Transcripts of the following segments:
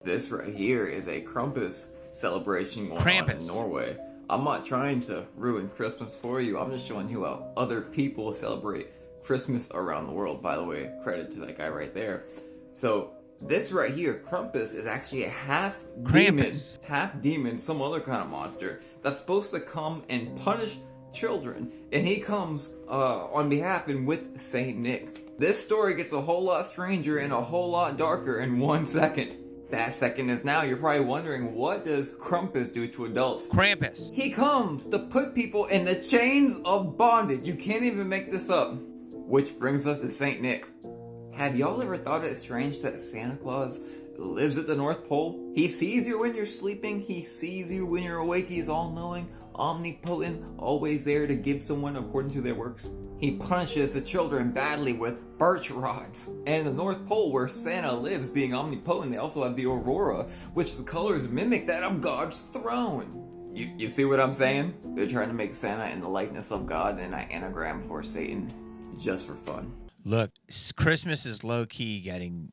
This right here is a Krampus celebration going on in Krampus. Norway. I'm not trying to ruin Christmas for you. I'm just showing you how other people celebrate Christmas around the world. By the way, credit to that guy right there. So this right here, Krampus, is actually a half demon, some other kind of monster that's supposed to come and punish children, and he comes on behalf and with Saint Nick. This story gets a whole lot stranger and a whole lot darker in 1 second. That second is now. You're probably wondering, what does Krampus do to adults? Krampus. He comes to put people in the chains of bondage. You can't even make this up. Which brings us to Saint Nick. Have y'all ever thought it strange that Santa Claus lives at the North Pole? He sees you when you're sleeping. He sees you when you're awake. He's all-knowing, omnipotent, always there to give someone according to their works. He punishes the children badly with birch rods. And the North Pole, where Santa lives, being omnipotent, they also have the aurora, which the colors mimic that of God's throne. You see what I'm saying? They're trying to make Santa in the likeness of God and an anagram for Satan, just for fun. Look, Christmas is low-key getting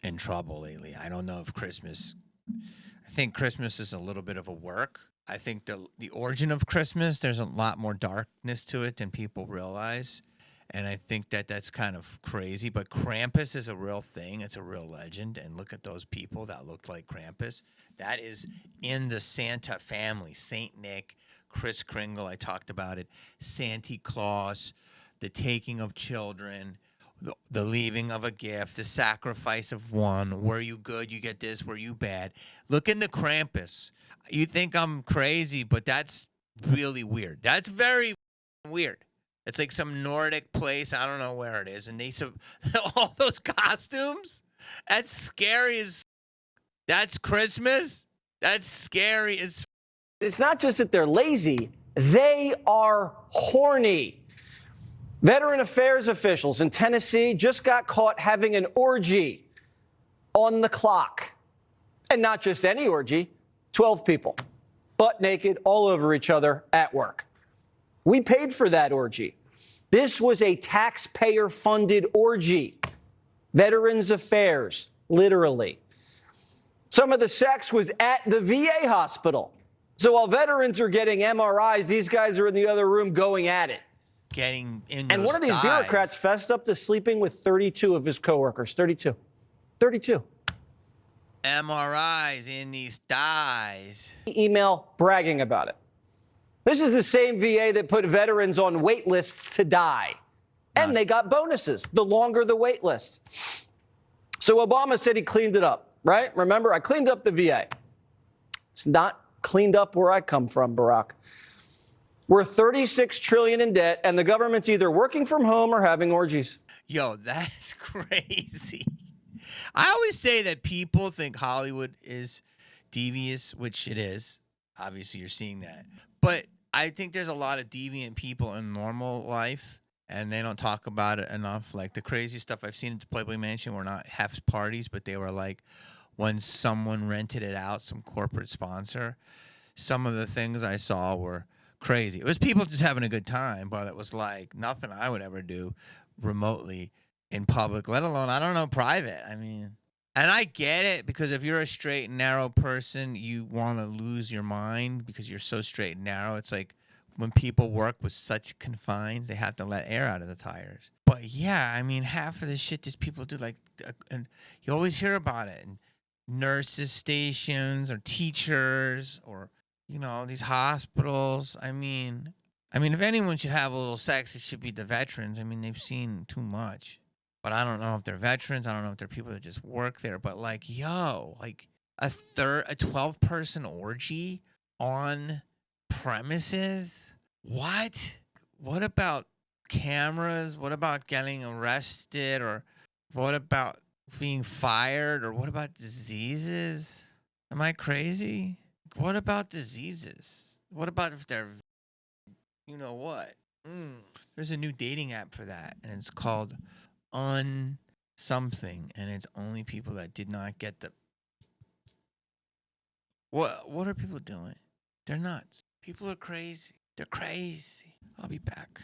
in trouble lately. I don't know if I think Christmas is a little bit of a work. I think the origin of Christmas, there's a lot more darkness to it than people realize. And I think that's kind of crazy. But Krampus is a real thing. It's a real legend. And look at those people that look like Krampus. That is in the Santa family. Saint Nick, Kris Kringle, I talked about it. Santa Claus, the taking of children, the leaving of a gift, the sacrifice of one. Were you good? You get this. Were you bad? Look into Krampus. You think I'm crazy, but that's really weird. That's very weird. It's like some Nordic place. I don't know where it is. And all those costumes. That's scary as. That's Christmas. That's scary as. It's not just that they're lazy, they are horny. Veteran Affairs officials in Tennessee just got caught having an orgy on the clock. And not just any orgy, 12 people, butt naked, all over each other at work. We paid for that orgy. This was a taxpayer-funded orgy. Veterans Affairs, literally. Some of the sex was at the VA hospital. So while veterans are getting MRIs, these guys are in the other room going at it. Getting in And one of these bureaucrats fessed up to sleeping with 32 of his coworkers. 32. MRIs in these thighs. Email bragging about it. This is the same VA that put veterans on wait lists to die. And they got bonuses the longer the wait list. So Obama said he cleaned it up, right? Remember, I cleaned up the VA. It's not cleaned up where I come from, Barack. We're $36 trillion in debt, and the government's either working from home or having orgies. Yo, that's crazy. I always say that people think Hollywood is devious, which it is. Obviously, you're seeing that. But I think there's a lot of deviant people in normal life, and they don't talk about it enough. Like the crazy stuff I've seen at the Playboy Mansion were not half parties, but they were like when someone rented it out, some corporate sponsor. Some of the things I saw were crazy. It was people just having a good time, but it was like nothing I would ever do remotely in public, let alone, I don't know, private. I mean, and I get it, because if you're a straight and narrow person, you want to lose your mind because you're so straight and narrow. It's like when people work with such confines, they have to let air out of the tires. But yeah, I mean, half of the shit these people do, like, and you always hear about it. And nurses stations or teachers or, you know, these hospitals. I mean, if anyone should have a little sex, it should be the veterans. I mean, they've seen too much. But I don't know if they're veterans. I don't know if they're people that just work there. But like, yo, like a 12-person orgy on premises? What? What about cameras? What about getting arrested? Or what about being fired? Or what about diseases? Am I crazy? What about diseases? What about if they're, you know what? There's a new dating app for that, and it's called something, and it's only people that did not get the. What are people doing? They're nuts. People are crazy. They're crazy. I'll be back.